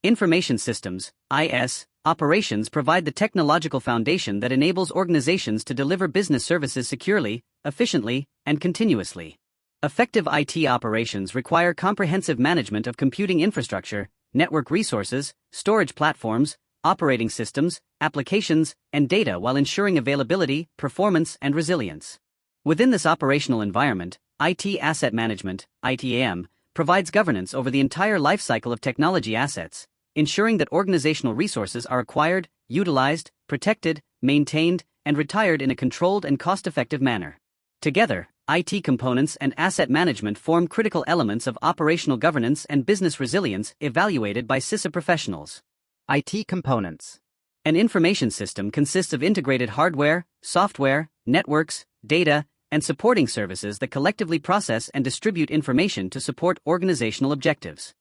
Information systems, IS, operations provide the technological foundation that enables organizations to deliver business services securely, efficiently, and continuously. Effective IT operations require comprehensive management of computing infrastructure, network resources, storage platforms, operating systems, applications, and data while ensuring availability, performance, and resilience. Within this operational environment, IT asset management, ITAM, provides governance over the entire lifecycle of technology assets, ensuring that organizational resources are acquired, utilized, protected, maintained, and retired in a controlled and cost-effective manner. Together, IT components and asset management form critical elements of operational governance and business resilience evaluated by CISA professionals. IT components. An information system consists of integrated hardware, software, networks, data, and supporting services that collectively process and distribute information to support organizational objectives.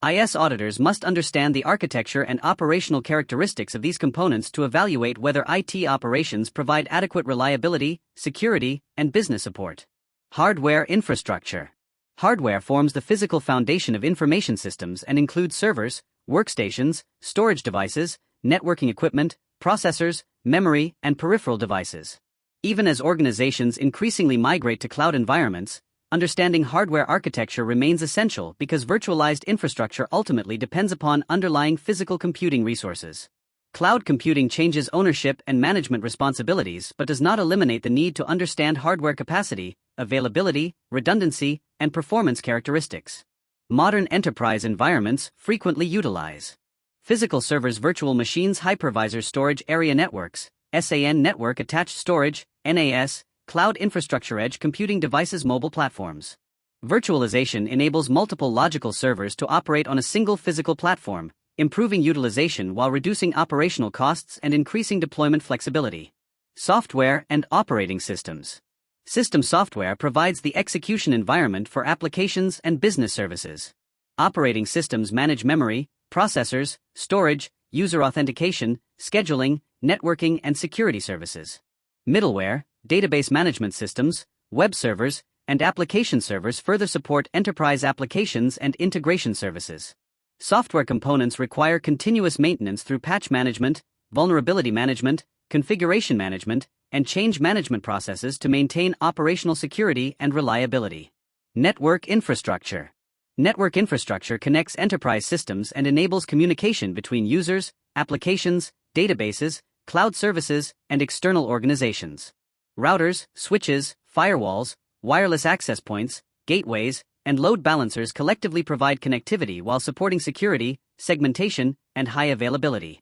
IS auditors must understand the architecture and operational characteristics of these components to evaluate whether IT operations provide adequate reliability, security, and business support. Hardware infrastructure. Hardware forms the physical foundation of information systems and includes servers, workstations, storage devices, networking equipment, processors, memory, and peripheral devices. Even as organizations increasingly migrate to cloud environments, understanding hardware architecture remains essential because virtualized infrastructure ultimately depends upon underlying physical computing resources. Cloud computing changes ownership and management responsibilities but does not eliminate the need to understand hardware capacity, availability, redundancy, and performance characteristics. Modern enterprise environments frequently utilize physical servers, virtual machines, hypervisors, storage area networks, SAN network attached storage, NAS, cloud infrastructure, edge computing devices, mobile platforms. Virtualization enables multiple logical servers to operate on a single physical platform, improving utilization while reducing operational costs and increasing deployment flexibility. Software and operating systems. System software provides the execution environment for applications and business services. Operating systems manage memory, processors, storage, user authentication, scheduling, networking, and security services. Middleware, database management systems, web servers, and application servers further support enterprise applications and integration services. Software components require continuous maintenance through patch management, vulnerability management, configuration management, and change management processes to maintain operational security and reliability. Network infrastructure. Network infrastructure connects enterprise systems and enables communication between users, applications, databases, cloud services, and external organizations. Routers, switches, firewalls, wireless access points, gateways, and load balancers collectively provide connectivity while supporting security, segmentation, and high availability.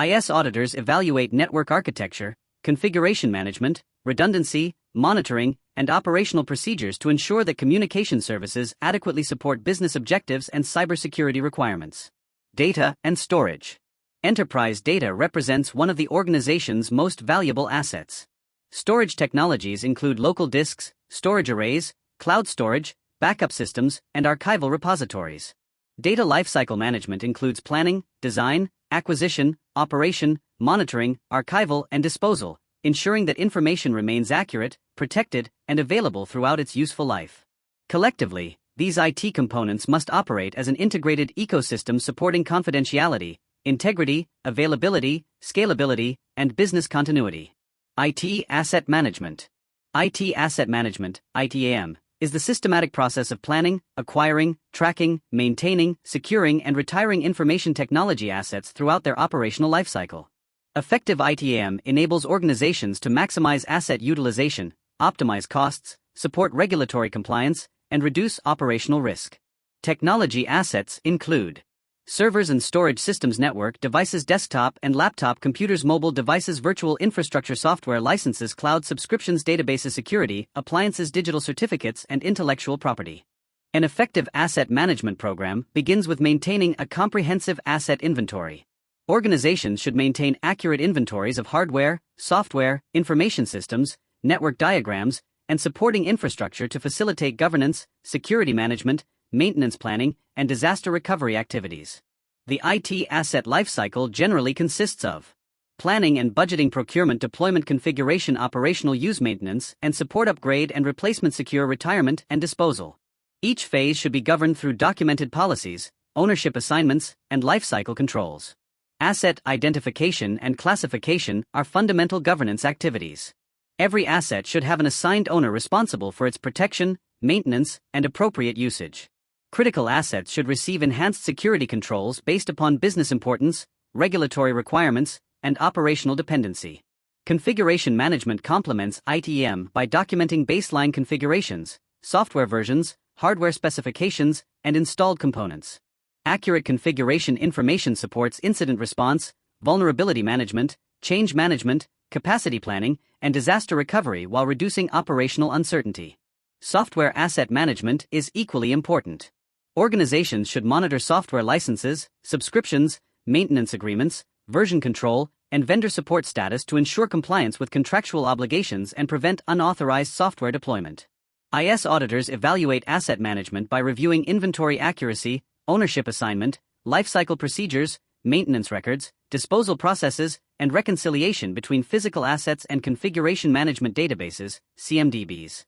IS auditors evaluate network architecture, configuration management, redundancy, monitoring, and operational procedures to ensure that communication services adequately support business objectives and cybersecurity requirements. Data and storage. Enterprise data represents one of the organization's most valuable assets. Storage technologies include local disks, storage arrays, cloud storage, backup systems, and archival repositories. Data lifecycle management includes planning, design, acquisition, operation, monitoring, archival, and disposal, ensuring that information remains accurate, protected, and available throughout its useful life. Collectively, these IT components must operate as an integrated ecosystem supporting confidentiality, integrity, availability, scalability, and business continuity. IT asset management. IT asset management, ITAM, is the systematic process of planning, acquiring, tracking, maintaining, securing, and retiring information technology assets throughout their operational lifecycle. Effective ITAM enables organizations to maximize asset utilization, optimize costs, support regulatory compliance, and reduce operational risk. Technology assets include servers and storage systems, network devices, desktop and laptop computers, mobile devices, virtual infrastructure, software licenses, cloud subscriptions, databases, security, appliances, digital certificates, and intellectual property. An effective asset management program begins with maintaining a comprehensive asset inventory. Organizations should maintain accurate inventories of hardware, software, information systems, network diagrams, and supporting infrastructure to facilitate governance, security management, maintenance planning, and disaster recovery activities. The IT asset lifecycle generally consists of planning and budgeting, procurement, deployment, configuration, operational use, maintenance and support, upgrade and replacement, secure, retirement, and disposal. Each phase should be governed through documented policies, ownership assignments, and lifecycle controls. Asset identification and classification are fundamental governance activities. Every asset should have an assigned owner responsible for its protection, maintenance, and appropriate usage. Critical assets should receive enhanced security controls based upon business importance, regulatory requirements, and operational dependency. Configuration management complements ITEM by documenting baseline configurations, software versions, hardware specifications, and installed components. Accurate configuration information supports incident response, vulnerability management, change management, capacity planning, and disaster recovery while reducing operational uncertainty. Software asset management is equally important. Organizations should monitor software licenses, subscriptions, maintenance agreements, version control, and vendor support status to ensure compliance with contractual obligations and prevent unauthorized software deployment. IS auditors evaluate asset management by reviewing inventory accuracy, ownership assignment, lifecycle procedures, maintenance records, disposal processes, and reconciliation between physical assets and configuration management databases, CMDBs.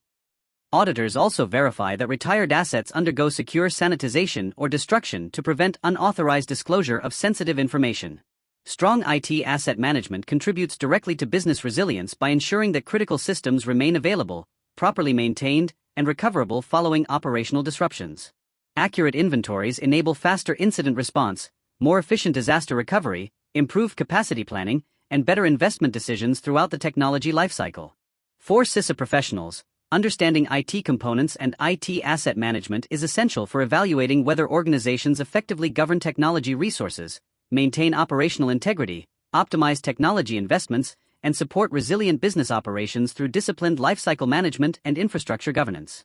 Auditors also verify that retired assets undergo secure sanitization or destruction to prevent unauthorized disclosure of sensitive information. Strong IT asset management contributes directly to business resilience by ensuring that critical systems remain available, properly maintained, and recoverable following operational disruptions. Accurate inventories enable faster incident response, more efficient disaster recovery, improved capacity planning, and better investment decisions throughout the technology lifecycle. For CISA professionals, understanding IT components and IT asset management is essential for evaluating whether organizations effectively govern technology resources, maintain operational integrity, optimize technology investments, and support resilient business operations through disciplined lifecycle management and infrastructure governance.